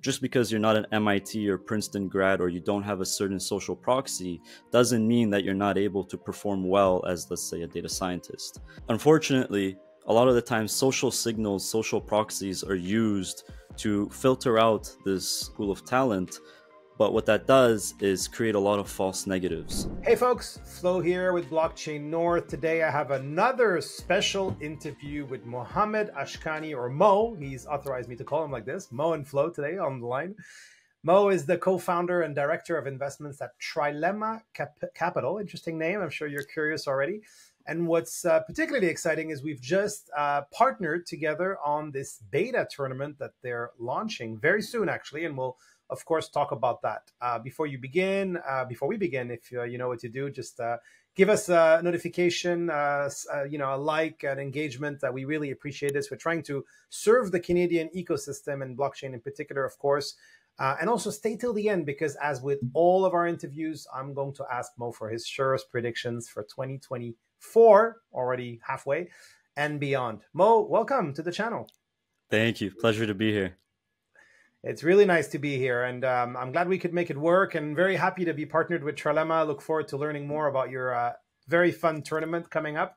just because you're not an MIT or Princeton grad or you don't have a certain social proxy doesn't mean that you're not able to perform well as, let's say, a data scientist. Unfortunately, a lot of the time social signals, social proxies are used to filter out this pool of talent. But what that does is create a lot of false negatives. Hey folks, Flo here with Blockchain North. Today I have another special interview with Mohammad Ashkani, or Mo. He's authorized me to call him like this. Mo and Flo today on the line. Mo is the co-founder and director of investments at Trilemma Capital. Interesting name. I'm sure you're curious already. And what's particularly exciting is we've just partnered together on this beta tournament that they're launching very soon, actually, and we'll of course talk about that. Before we begin, if you know what to do, just give us a notification, a like, an engagement. We really appreciate this. We're trying to serve the Canadian ecosystem and blockchain in particular, of course. And also stay till the end, because as with all of our interviews, I'm going to ask Mo for his surest predictions for 2024, already halfway, and beyond. Mo, welcome to the channel. Thank you. Pleasure to be here. It's really nice to be here, and I'm glad we could make it work, and very happy to be partnered with Trilemma. Look forward to learning more about your very fun tournament coming up.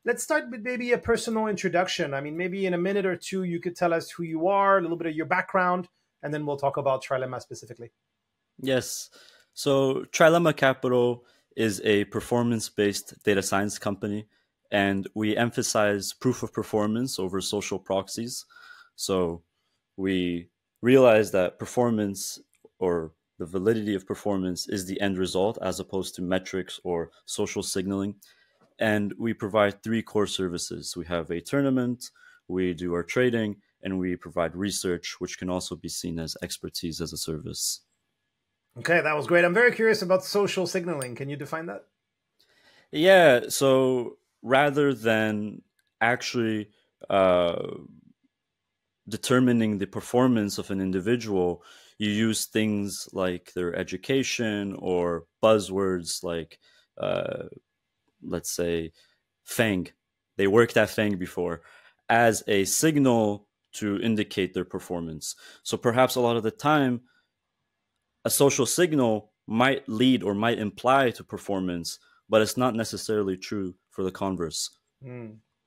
Let's start with maybe a personal introduction. I mean, maybe in a minute or two, you could tell us who you are, a little bit of your background, and then we'll talk about Trilemma specifically. Yes. So Trilemma Capital is a performance-based data science company, and we emphasize proof of performance over social proxies. So we realize that performance, or the validity of performance, is the end result as opposed to metrics or social signaling. And we provide three core services. We have a tournament, we do our trading, and we provide research, which can also be seen as expertise as a service. Okay, that was great. I'm very curious about social signaling. Can you define that? Yeah, so rather than actually determining the performance of an individual, you use things like their education or buzzwords like, let's say, FANG. They worked at FANG before, as a signal to indicate their performance. So perhaps a lot of the time, a social signal might lead or might imply to performance, but it's not necessarily true for the converse.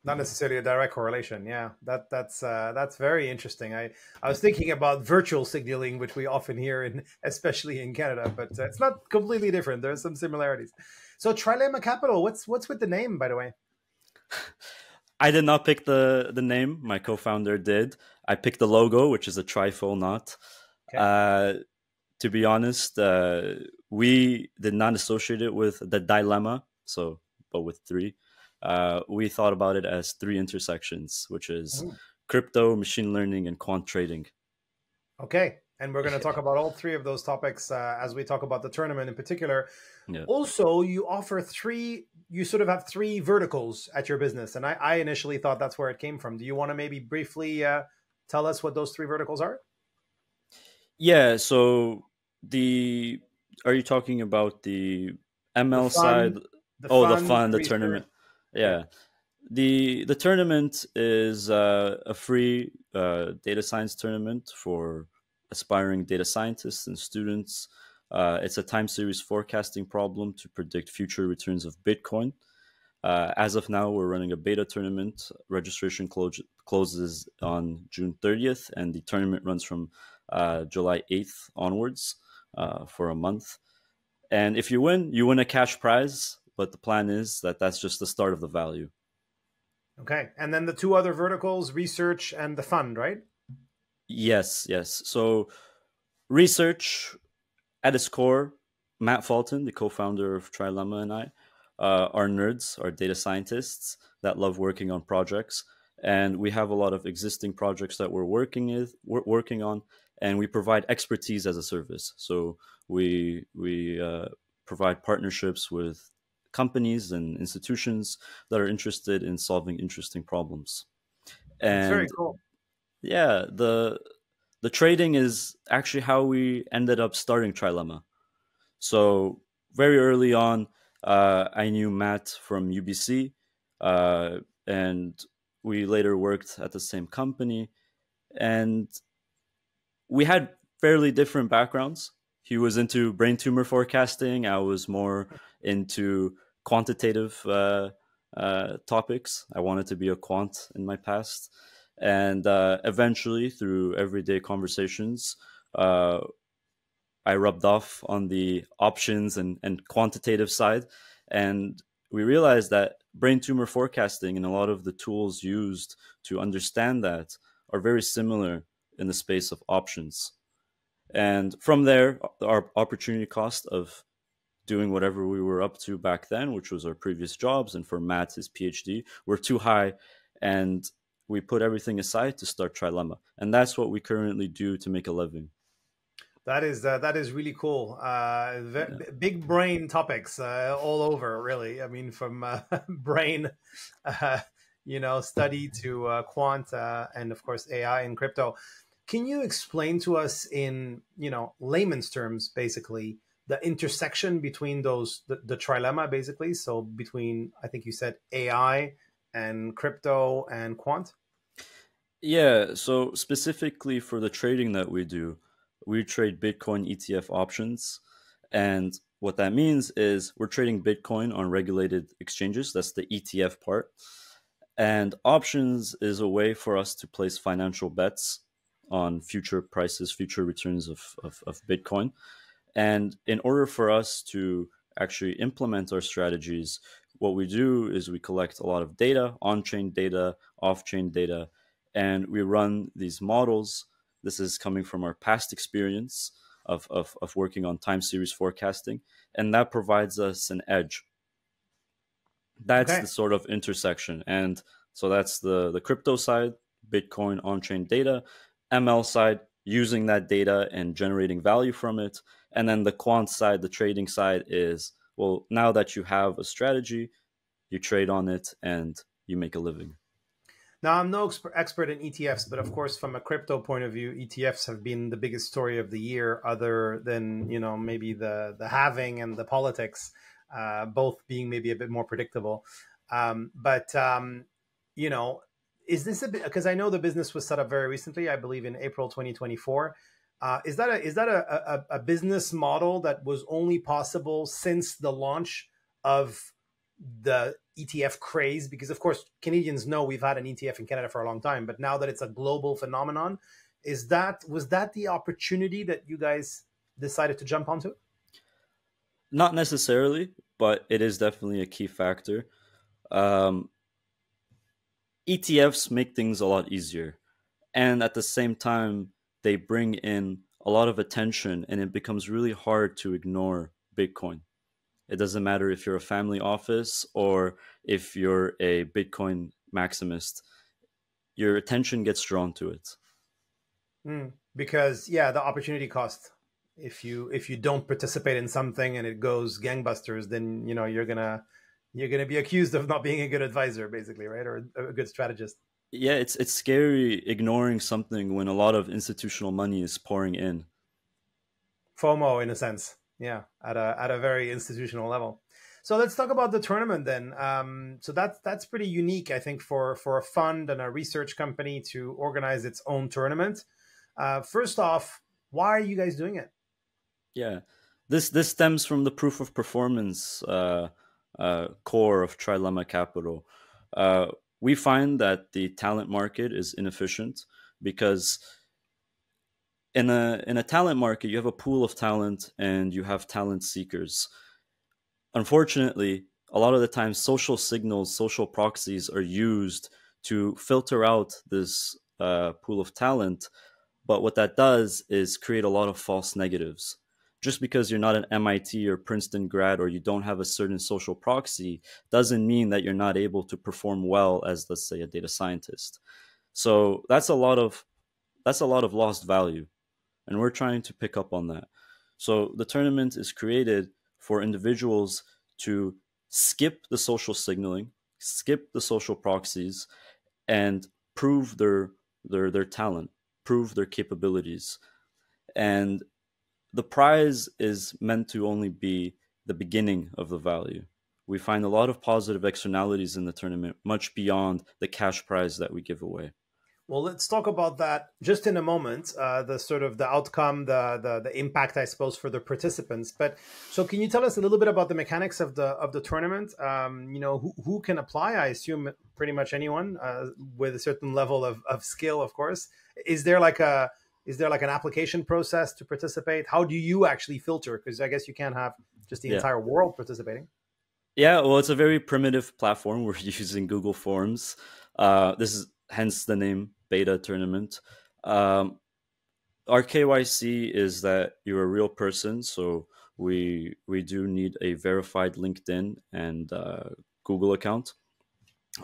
Not necessarily a direct correlation. Yeah, that's very interesting. I was thinking about virtual signaling, which we often hear especially in Canada, but it's not completely different. There's some similarities. So Trilemma Capital, what's with the name, by the way? I did not pick the name. My co-founder did. I picked the logo, which is a trifle knot. Okay. To be honest, we did not associate it with the dilemma, but with three. We thought about it as three intersections, which is crypto, machine learning, and quant trading. Okay. And we're going to talk about all three of those topics as we talk about the tournament in particular. Yeah. Also, you sort of have three verticals at your business. And I initially thought that's where it came from. Do you want to maybe briefly tell us what those three verticals are? Yeah. So are you talking about the ML side? The fund, the tournament. Yeah. The tournament is a free data science tournament for aspiring data scientists and students. It's a time series forecasting problem to predict future returns of Bitcoin. As of now, we're running a beta tournament. Registration closes on June 30th, and the tournament runs from July 8th onwards for a month. And if you win a cash prize. But the plan is that that's just the start of the value. Okay. And then the two other verticals, research and the fund, right? Yes. So research, at its core, Matt Fulton, the co-founder of Trilemma, and I are nerds, are data scientists that love working on projects. And we have a lot of existing projects that we're working on, and we provide expertise as a service. So we provide partnerships with companies and institutions that are interested in solving interesting problems. And that's very cool. Yeah, the trading is actually how we ended up starting Trilemma. So very early on, I knew Matt from UBC, and we later worked at the same company. And we had fairly different backgrounds. He was into brain tumor forecasting. I was more into quantitative topics. I wanted to be a quant in my past. And eventually, through everyday conversations, uh, I rubbed off on the options and quantitative side. And we realized that brain tumor forecasting and a lot of the tools used to understand that are very similar in the space of options. And from there, our opportunity cost of doing whatever we were up to back then, which was our previous jobs, and for Matt, his PhD, were too high. And we put everything aside to start Trilemma. And that's what we currently do to make a living. That is really cool. Big brain topics all over, really. I mean, from brain, uh, study to quant, and of course AI and crypto. Can you explain to us in layman's terms, basically, the intersection between the trilemma, basically? So between, I think you said, AI and crypto and quant. Yeah. So specifically for the trading that we do, we trade Bitcoin ETF options. And what that means is we're trading Bitcoin on regulated exchanges. That's the ETF part. And options is a way for us to place financial bets on future prices, future returns of Bitcoin. And in order for us to actually implement our strategies, what we do is we collect a lot of data, on chain data, off chain data, and we run these models. This is coming from our past experience of working on time series forecasting, and that provides us an edge. That's Okay. the sort of intersection. And so that's the crypto side, Bitcoin on chain data, ML side, using that data and generating value from it. And then the quant side, the trading side is, well, now that you have a strategy, you trade on it and you make a living. Now, I'm no expert in ETFs, but of course, from a crypto point of view, ETFs have been the biggest story of the year, other than maybe the halving and the politics, both being maybe a bit more predictable. But you know, is this a bit, because I know the business was set up very recently, I believe in April 2024. Is that a business model that was only possible since the launch of the ETF craze? Because of course Canadians know we've had an ETF in Canada for a long time, but now that it's a global phenomenon, was that the opportunity that you guys decided to jump onto? Not necessarily, but it is definitely a key factor. Um, ETFs make things a lot easier, and at the same time, they bring in a lot of attention, and it becomes really hard to ignore Bitcoin. It doesn't matter if you're a family office or if you're a Bitcoin maximist, your attention gets drawn to it. Because yeah, the opportunity cost. If you don't participate in something and it goes gangbusters, then you're gonna be accused of not being a good advisor, basically, right? Or a good strategist. Yeah, it's scary ignoring something when a lot of institutional money is pouring in. FOMO, in a sense. Yeah, at a very institutional level. So let's talk about the tournament then. So that's pretty unique, I think, for a fund and a research company to organize its own tournament. First off, why are you guys doing it? Yeah, this stems from the proof of performance core of Trilemma Capital. Uh, we find that the talent market is inefficient because in a talent market you have a pool of talent and you have talent seekers. Unfortunately, a lot of the time social signals, social proxies are used to filter out this pool of talent. But what that does is create a lot of false negatives. Just because you're not an MIT or Princeton grad or you don't have a certain social proxy doesn't mean that you're not able to perform well as, let's say, a data scientist. So that's a lot of lost value, and we're trying to pick up on that. So the tournament is created for individuals to skip the social signaling, skip the social proxies, and prove their talent, prove their capabilities. And the prize is meant to only be the beginning of the value. We find a lot of positive externalities in the tournament, much beyond the cash prize that we give away. Well, let's talk about that just in a moment. The sort of the outcome, the impact, I suppose, for the participants. But so, can you tell us a little bit about the mechanics of the tournament? Who can apply? I assume pretty much anyone with a certain level of skill, of course. Is there like an application process to participate? How do you actually filter? Because I guess you can't have just the entire world participating. Yeah, well, it's a very primitive platform. We're using Google Forms. This is hence the name Beta Tournament. Our KYC is that you're a real person, so we do need a verified LinkedIn and Google account.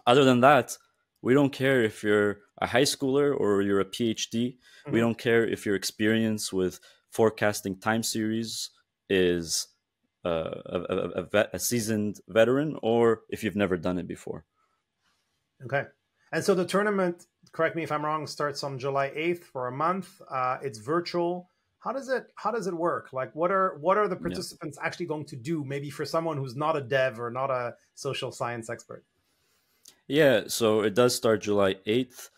Other than that, we don't care if you're a high schooler or you're a PhD. Mm-hmm. We don't care if your experience with forecasting time series is a seasoned veteran or if you've never done it before. Okay. And so the tournament, correct me if I'm wrong, starts on July 8th for a month. It's virtual. How does it work? Like, what are the participants actually going to do? Maybe for someone who's not a dev or not a social science expert. Yeah, so it does start July 8th.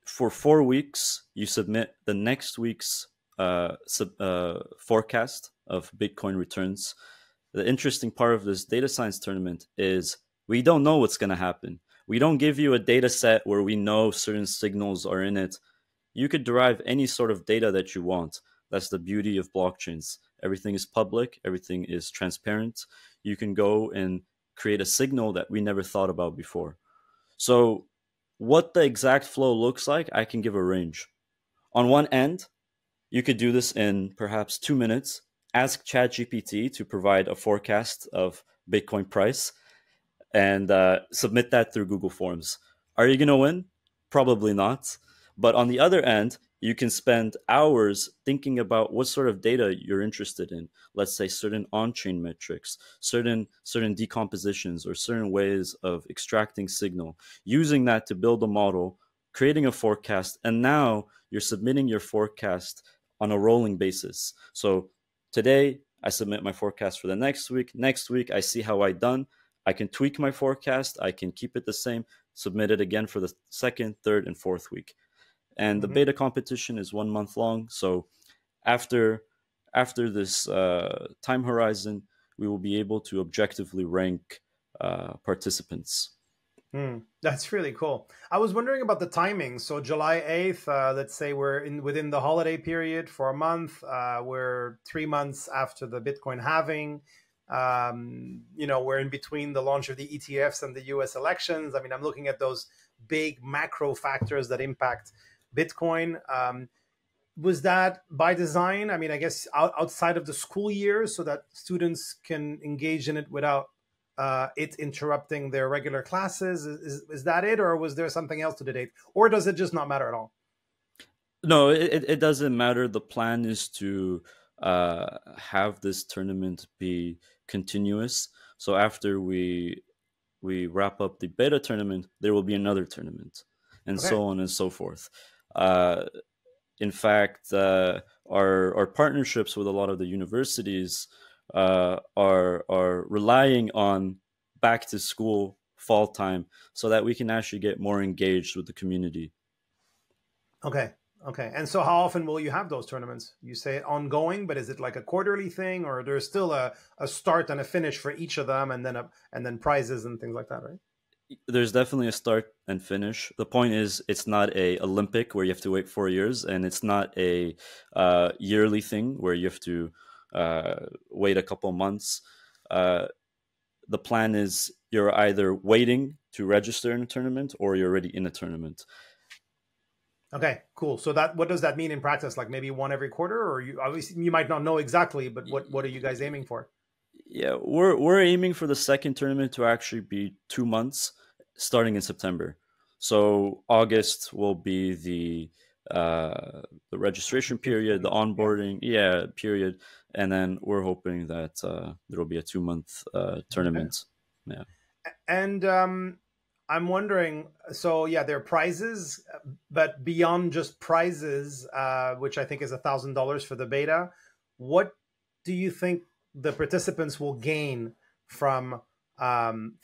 For 4 weeks, you submit the next week's forecast of Bitcoin returns. The interesting part of this data science tournament is we don't know what's going to happen. We don't give you a data set where we know certain signals are in it. You could derive any sort of data that you want. That's the beauty of blockchains. Everything is public. Everything is transparent. You can go and create a signal that we never thought about before. So what the exact flow looks like, I can give a range. On one end, you could do this in perhaps 2 minutes. Ask ChatGPT to provide a forecast of Bitcoin price and submit that through Google Forms. Are you going to win? Probably not. But on the other end, you can spend hours thinking about what sort of data you're interested in. Let's say certain on-chain metrics, certain decompositions, or certain ways of extracting signal, using that to build a model, creating a forecast, and now you're submitting your forecast on a rolling basis. So today, I submit my forecast for the next week. Next week, I see how I've done. I can tweak my forecast. I can keep it the same, submit it again for the second, third, and fourth week. And the beta competition is 1 month long. So after this time horizon, we will be able to objectively rank participants. That's really cool. I was wondering about the timing. So July 8th, let's say we're within the holiday period for a month. We're 3 months after the Bitcoin halving. We're in between the launch of the ETFs and the US elections. I mean, I'm looking at those big macro factors that impact Bitcoin. Was that by design? I mean, I guess outside of the school year so that students can engage in it without it interrupting their regular classes. Is that it? Or was there something else to the date? Or does it just not matter at all? No, it doesn't matter. The plan is to have this tournament be continuous. So after we wrap up the beta tournament, there will be another tournament, and so on and so forth. In fact, our partnerships with a lot of the universities are relying on back to school fall time so that we can actually get more engaged with the community. Okay. And so how often will you have those tournaments? You say ongoing, but is it like a quarterly thing, or there's still a start and a finish for each of them, and then prizes and things like that, right? There's definitely a start and finish. The point is, it's not a Olympic where you have to wait 4 years, and it's not a yearly thing where you have to wait a couple months. The plan is you're either waiting to register in a tournament or you're already in a tournament. Okay, cool. So what does that mean in practice? Like maybe one every quarter, or you obviously you might not know exactly, but what are you guys aiming for? Yeah, we're aiming for the second tournament to actually be 2 months, starting in September. So August will be the registration period, the onboarding period, and then we're hoping that there will be a 2-month tournament. Okay. Yeah, and I'm wondering. So there are prizes, but beyond just prizes, which I think is $1,000 for the beta, what do you think the participants will gain from from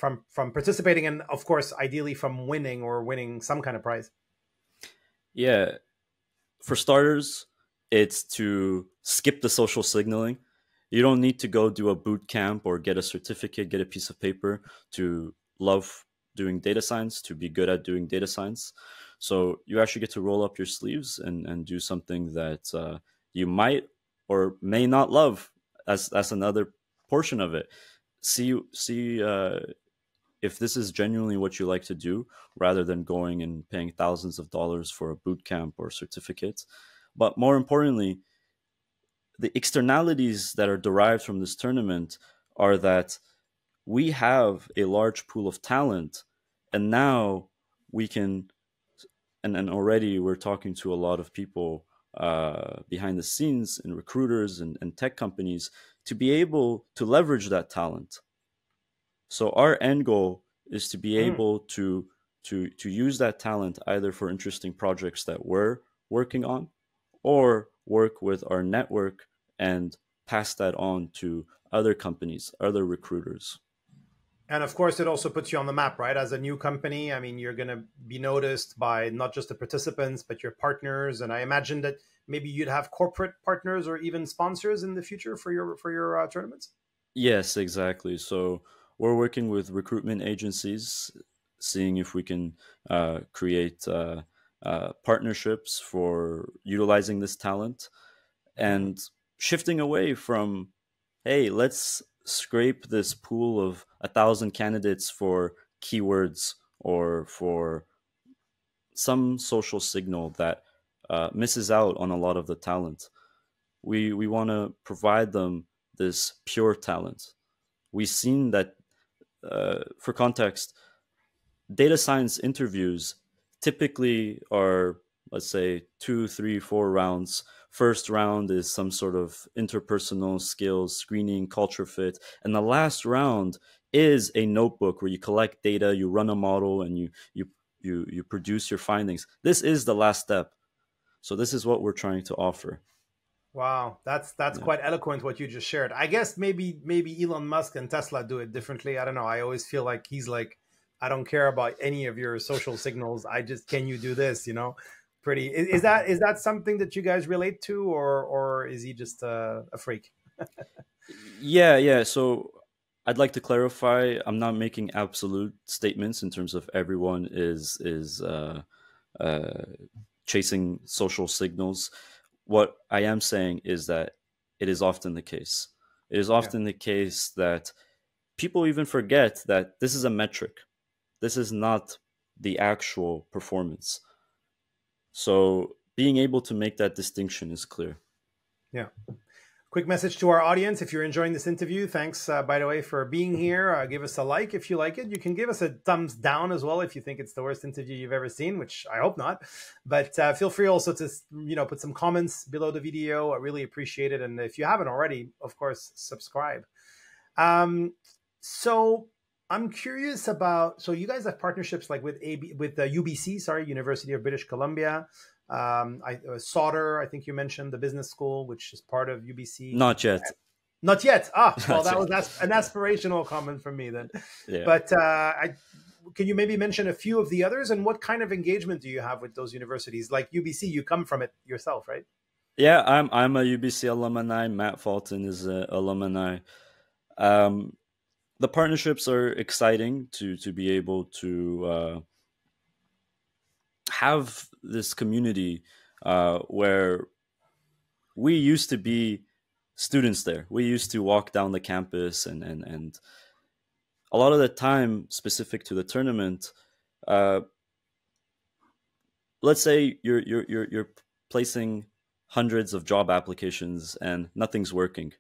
participating, and of course, ideally from winning some kind of prize? Yeah, for starters, it's to skip the social signaling. You don't need to go do a boot camp or get a certificate, get a piece of paper to love doing data science, to be good at doing data science. So you actually get to roll up your sleeves and do something that you might or may not love. As another portion of it. See if this is genuinely what you like to do, rather than going and paying thousands of dollars for a boot camp or certificate. But more importantly, the externalities that are derived from this tournament are that we have a large pool of talent, and now we can, and already we're talking to a lot of people behind the scenes and recruiters and tech companies to be able to leverage that talent. So our end goal is to be Mm. able to use that talent either for interesting projects that we're working on, or work with our network and pass that on to other companies, other recruiters. And of course, it also puts you on the map, right? As a new company, I mean, you're going to be noticed by not just the participants, but your partners. And I imagine that maybe you'd have corporate partners or even sponsors in the future for your tournaments. Yes, exactly. So we're working with recruitment agencies, seeing if we can create partnerships for utilizing this talent, Mm. and shifting away from, hey, let's scrape this pool of 1,000 candidates for keywords or for some social signal that misses out on a lot of the talent. We want to provide them this pure talent. We've seen that, for context, data science interviews typically are, let's say, 2 3 4 rounds. First round is some sort of interpersonal skills screening, culture fit, and the last round is a notebook where you collect data, you run a model, and you produce your findings. This is the last step. So this is what we're trying to offer. Wow, that's Yeah. quite eloquent what you just shared. I guess maybe Elon Musk and Tesla do it differently. I don't know. I always feel like he's like, I don't care about any of your social signals. I just, can you do this? You know, pretty. Is that something that you guys relate to, or is he just a freak? Yeah. So I'd like to clarify. I'm not making absolute statements in terms of everyone is uh, chasing social signals. What I am saying is that it is often the case. It is Yeah. often the case that people even forget that this is a metric. This is not the actual performance. So being able to make that distinction is clear. Yeah. Quick message to our audience. If you're enjoying this interview, thanks, by the way, for being here. Give us a like if you like it. You can give us a thumbs down as well if you think it's the worst interview you've ever seen, which I hope not. But feel free also to put some comments below the video. I really appreciate it. And if you haven't already, of course, subscribe. So I'm curious about, so you guys have partnerships like with the UBC, sorry, University of British Columbia. Sauder, I think you mentioned the business school, which is part of UBC. Not yet. Not yet. Well, Not that yet. was an aspirational comment from me then. Yeah. But can you maybe mention a few of the others, and what kind of engagement do you have with those universities? Like UBC, you come from it yourself, right? Yeah, I'm a UBC alumni. Matt Fulton is an alumni. Um, the partnerships are exciting to be able to have this community where we used to be students there. We used to walk down the campus, and a lot of the time, specific to the tournament, uh, let's say you're placing hundreds of job applications and nothing's working.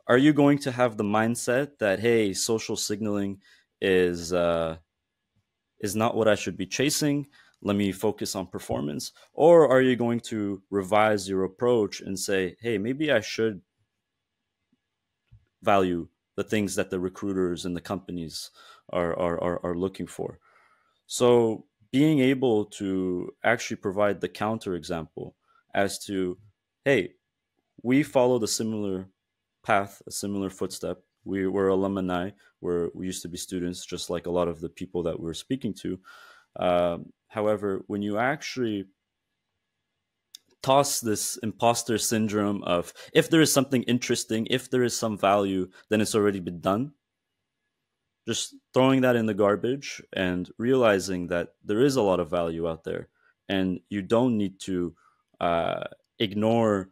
Are you going to have the mindset that, hey, social signaling is uh, is not what I should be chasing? Let me focus on performance. Or are you going to revise your approach and say, hey, maybe I should value the things that the recruiters and the companies are looking for? So being able to actually provide the counter example as to, hey, we followed a similar path, a similar footstep. We were alumni. We used to be students, just like a lot of the people that we're speaking to. However, when you actually toss this imposter syndrome of, if there is something interesting, if there is some value, then it's already been done, just throwing that in the garbage and realizing that there is a lot of value out there, and you don't need to uh, ignore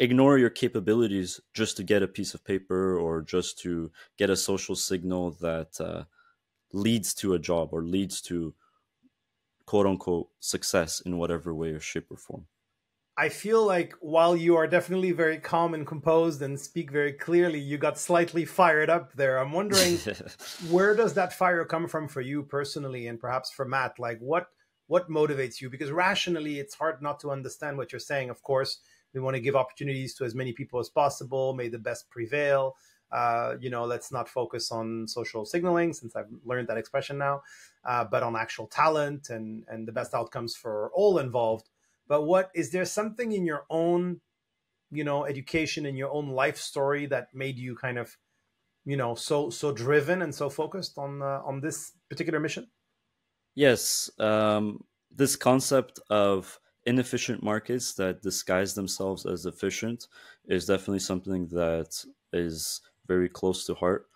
your capabilities just to get a piece of paper or just to get a social signal that leads to a job or leads to quote unquote success in whatever way or shape or form. I feel like while you are definitely very calm and composed and speak very clearly, you got slightly fired up there. I'm wondering, where does that fire come from for you personally, and perhaps for Matt? Like, what motivates you? Because rationally, it's hard not to understand what you're saying. Of course, we want to give opportunities to as many people as possible. May the best prevail. Let's not focus on social signaling, since I've learned that expression now, but on actual talent and the best outcomes for all involved. But what is there something in your own, education, in your own life story that made you kind of, so driven and so focused on this particular mission? Yes, this concept of inefficient markets that disguise themselves as efficient is definitely something that is very close to heart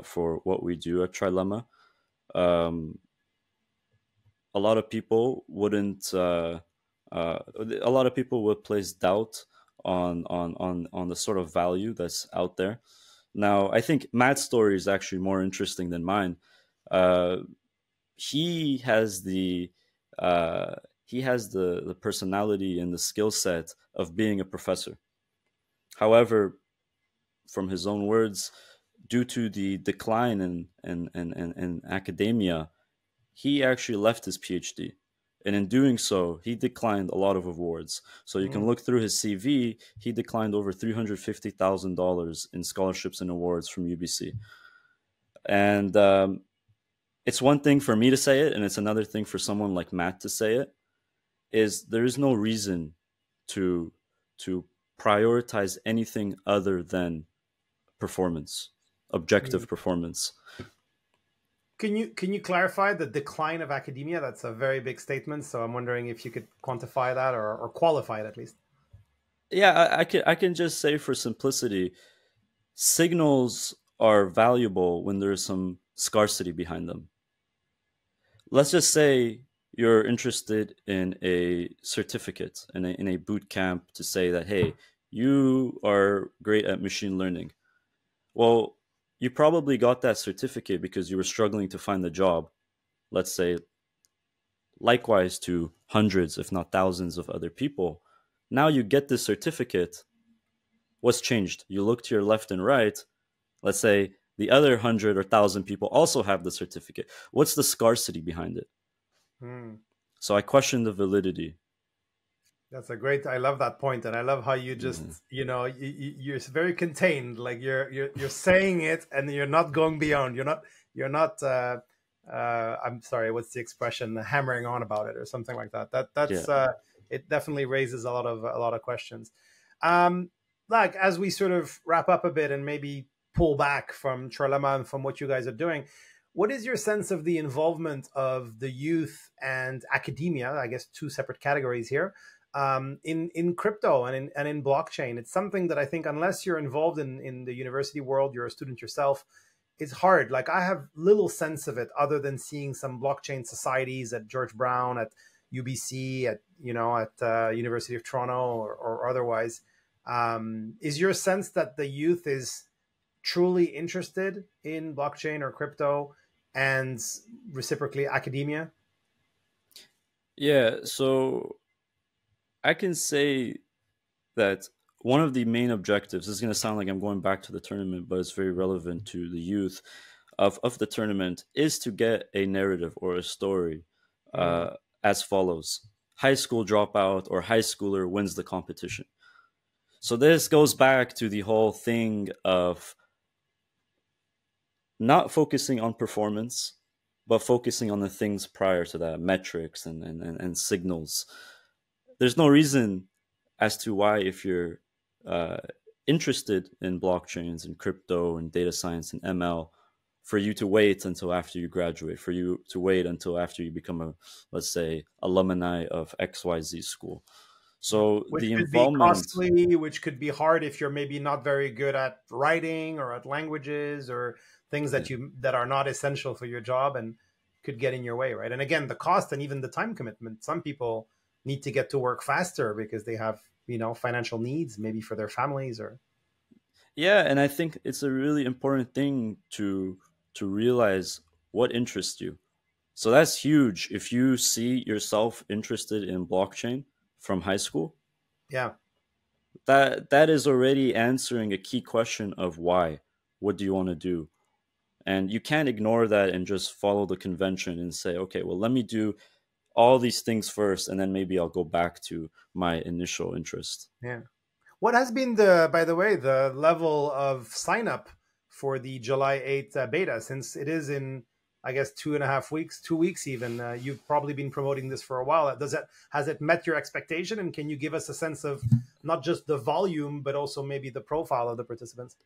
for what we do at Trilemma. Um, a lot of people wouldn't. A lot of people would place doubt on the sort of value that's out there. Now, I think Matt's story is actually more interesting than mine. Uh, he has the the personality and the skill set of being a professor. However, from his own words, due to the decline in academia, he actually left his PhD. And in doing so, he declined a lot of awards. So you can look through his CV, he declined over $350,000 in scholarships and awards from UBC. And it's one thing for me to say it, and it's another thing for someone like Matt to say it, is there is no reason to prioritize anything other than performance, objective performance. Can you clarify the decline of academia? That's a very big statement, so I'm wondering if you could quantify that or qualify it at least. Yeah, I can just say for simplicity, signals are valuable when there's some scarcity behind them. Let's just say you're interested in a certificate, in a boot camp, to say that, hey, you are great at machine learning. Well, you probably got that certificate because you were struggling to find a job, let's say, likewise to hundreds, if not thousands of other people. Now you get this certificate. What's changed? You look to your left and right. Let's say the other 100 or 1,000 people also have the certificate. What's the scarcity behind it? So I question the validity. That's a great. I love that point, and I love how you just, you're very contained. Like you're saying it, and you're not going beyond. You're not. I'm sorry. What's the expression? Hammering on about it or something like that. That's. It definitely raises a lot of questions. Like as we sort of wrap up a bit and maybe pull back from Trilemma and from what you guys are doing, what is your sense of the involvement of the youth and academia? I guess two separate categories here. In crypto and in blockchain. It's something that I think unless you're involved in the university world, you're a student yourself, it's hard. Like I have little sense of it other than seeing some blockchain societies at George Brown, at UBC, at University of Toronto or otherwise. Is your sense that the youth is truly interested in blockchain or crypto and reciprocally academia? Yeah, so I can say that one of the main objectives, this is going to sound like I'm going back to the tournament, but it's very relevant to the youth of the tournament, is to get a narrative or a story as follows. High school dropout or high schooler wins the competition. So this goes back to the whole thing of not focusing on performance, but focusing on the things prior to that, metrics and signals. There's no reason as to why, if you're interested in blockchains and crypto and data science and ML, for you to wait until after you graduate, for you to wait until after you become a, let's say, alumni of XYZ school. Yeah. So Which the could be involvement, costly, which could be hard if you're maybe not very good at writing or at languages or things yeah, that are not essential for your job and could get in your way, right? And again, the cost and even the time commitment. Some people need to get to work faster because they have, financial needs, maybe for their families or yeah, and I think it's a really important thing to realize what interests you. So that's huge. If you see yourself interested in blockchain from high school, yeah. that is already answering a key question of why. What do you want to do? And you can't ignore that and just follow the convention and say, okay, well, let me do all these things first, and then maybe I'll go back to my initial interest. Yeah. What has been by the way, the level of sign up for the July 8th beta, since it is in, I guess, 2.5 weeks, 2 weeks even? You've probably been promoting this for a while. Has it met your expectation? And can you give us a sense of not just the volume, but also maybe the profile of the participants?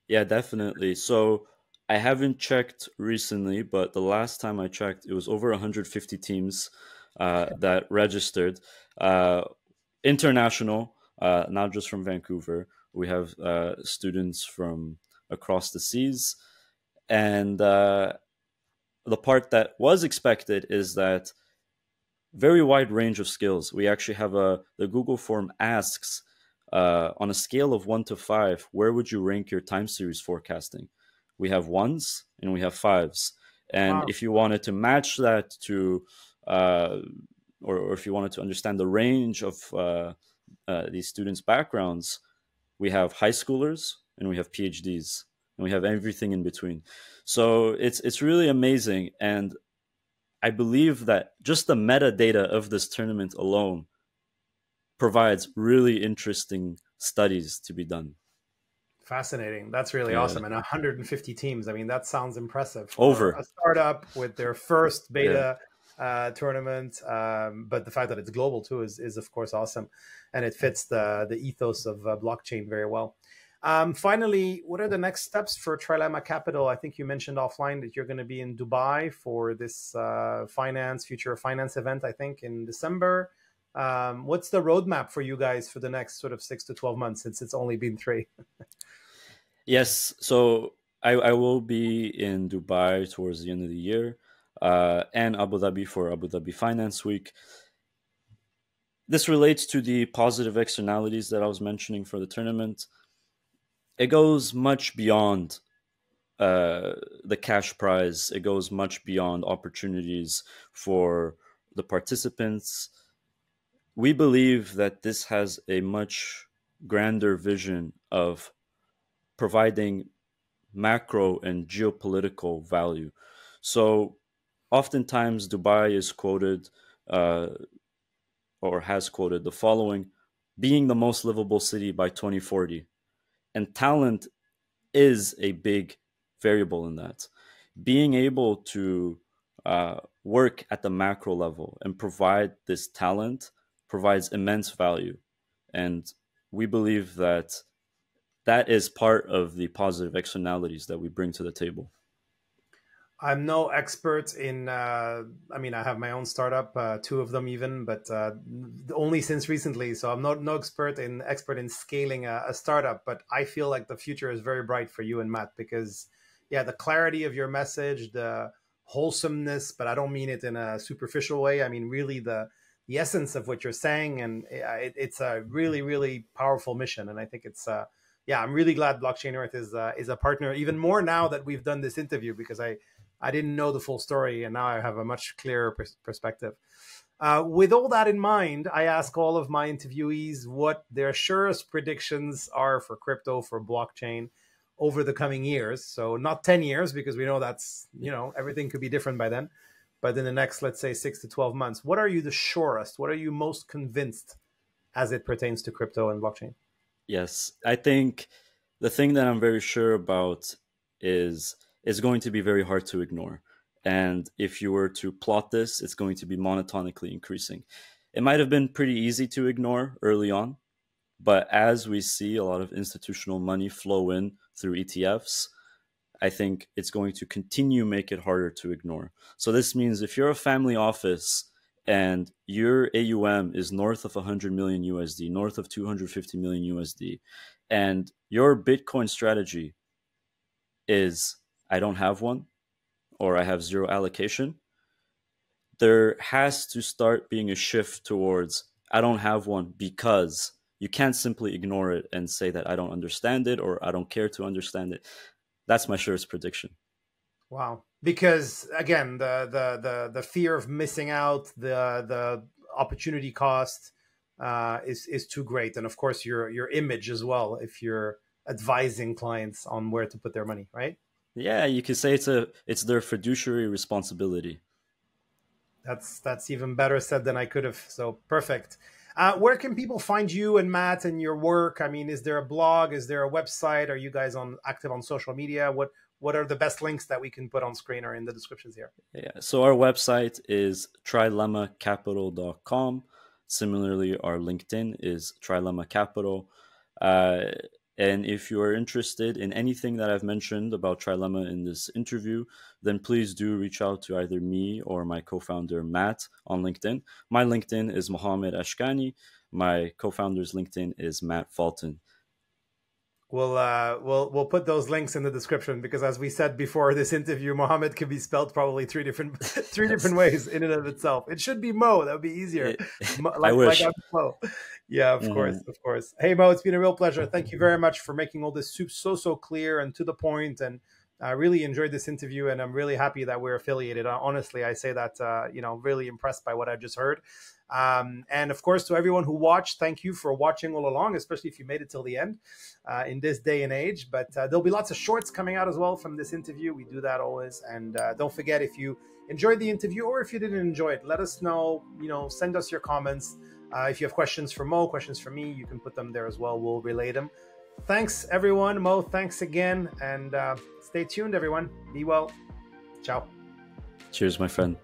Yeah, definitely. So I haven't checked recently, but the last time I checked, it was over 150 teams that registered. Uh, International, not just from Vancouver. We have students from across the seas. And the part that was expected is that very wide range of skills. We actually have the Google form asks on a scale of 1 to 5, where would you rank your time series forecasting? We have ones and we have fives. And Wow. if you wanted to match that to, uh, or if you wanted to understand the range of these students' backgrounds, we have high schoolers and we have PhDs and we have everything in between. So it's really amazing. And I believe that just the metadata of this tournament alone provides really interesting studies to be done. Fascinating. That's really Yeah. awesome. And 150 teams. I mean, that sounds impressive for Over. a startup with their first Yeah. beta tournament. But the fact that it's global too is of course awesome, and it fits the ethos of blockchain very well. Finally, what are the next steps for Trilemma Capital? I think you mentioned offline that you're going to be in Dubai for this future finance event, I think in December. What's the roadmap for you guys for the next sort of 6 to 12 months, since it's only been 3? Yes. So I will be in Dubai towards the end of the year and Abu Dhabi for Abu Dhabi Finance Week. This relates to the positive externalities that I was mentioning for the tournament. It goes much beyond the cash prize. It goes much beyond opportunities for the participants. We believe that this has a much grander vision of providing macro and geopolitical value. So, oftentimes, Dubai is quoted uh, or has quoted the following: being the most livable city by 2040. And talent is a big variable in that. Being able to work at the macro level and provide this talent provides immense value. And we believe that that is part of the positive externalities that we bring to the table. I'm no expert in. I mean, I have my own startup, two of them even, but only since recently. So I'm not no expert in scaling a startup. But I feel like the future is very bright for you and Matt, because, yeah, the clarity of your message, the wholesomeness, but I don't mean it in a superficial way. I mean really the essence of what you're saying, and it's a really really powerful mission. And I think it's. Yeah, I'm really glad Blockchain Earth is a partner, even more now that we've done this interview, because I didn't know the full story, and now I have a much clearer perspective. With all that in mind, I ask all of my interviewees what their surest predictions are for crypto, for blockchain over the coming years. So not 10 years, because we know that's, everything could be different by then. But in the next, let's say 6 to 12 months, what are you the surest? What are you most convinced as it pertains to crypto and blockchain? Yes, I think the thing that I'm very sure about is going to be very hard to ignore. And if you were to plot this, it's going to be monotonically increasing. It might have been pretty easy to ignore early on, But as we see a lot of institutional money flow in through ETFs, I think it's going to continue make it harder to ignore. So this means if you're a family office and your AUM is north of 100 million USD, north of 250 million USD, and your Bitcoin strategy is I don't have one or I have zero allocation, there has to start being a shift towards I don't have one, because you can't simply ignore it and say that I don't understand it or I don't care to understand it. That's my surest prediction. Wow. Because again, the fear of missing out, the opportunity cost is too great. And of course your image as well, if you're advising clients on where to put their money, right? Yeah, you could say it's their fiduciary responsibility. That's even better said than I could have. So perfect. Where can people find you and Matt and your work? I mean, is there a blog? Is there a website? Are you guys active on social media? What are the best links that we can put on screen or in the descriptions here? Yeah, so our website is trilemmacapital.com. Similarly, our LinkedIn is Trilemma Capital. And if you are interested in anything that I've mentioned about Trilemma in this interview, then please do reach out to either me or my co-founder Matt on LinkedIn. My LinkedIn is Mohammad Ashkani. My co-founder's LinkedIn is Matt Fulton. We'll put those links in the description, because as we said before this interview, Mohammed can be spelled probably three different ways in and of itself. It should be Mo. That would be easier. I wish. Like Mo. Yeah, of course, of course. Hey Mo, it's been a real pleasure. Thank you very much for making all this so clear and to the point. And I really enjoyed this interview, and I'm really happy that we're affiliated. Honestly, I say that really impressed by what I just heard. And of course, to everyone who watched, thank you for watching all along, especially if you made it till the end in this day and age. But there'll be lots of shorts coming out as well from this interview. We do that always. And don't forget, if you enjoyed the interview or if you didn't enjoy it, let us know. Send us your comments. If you have questions for Mo, questions for me, you can put them there as well. We'll relay them. Thanks, everyone. Mo, thanks again. And stay tuned, everyone. Be well. Ciao. Cheers, my friend.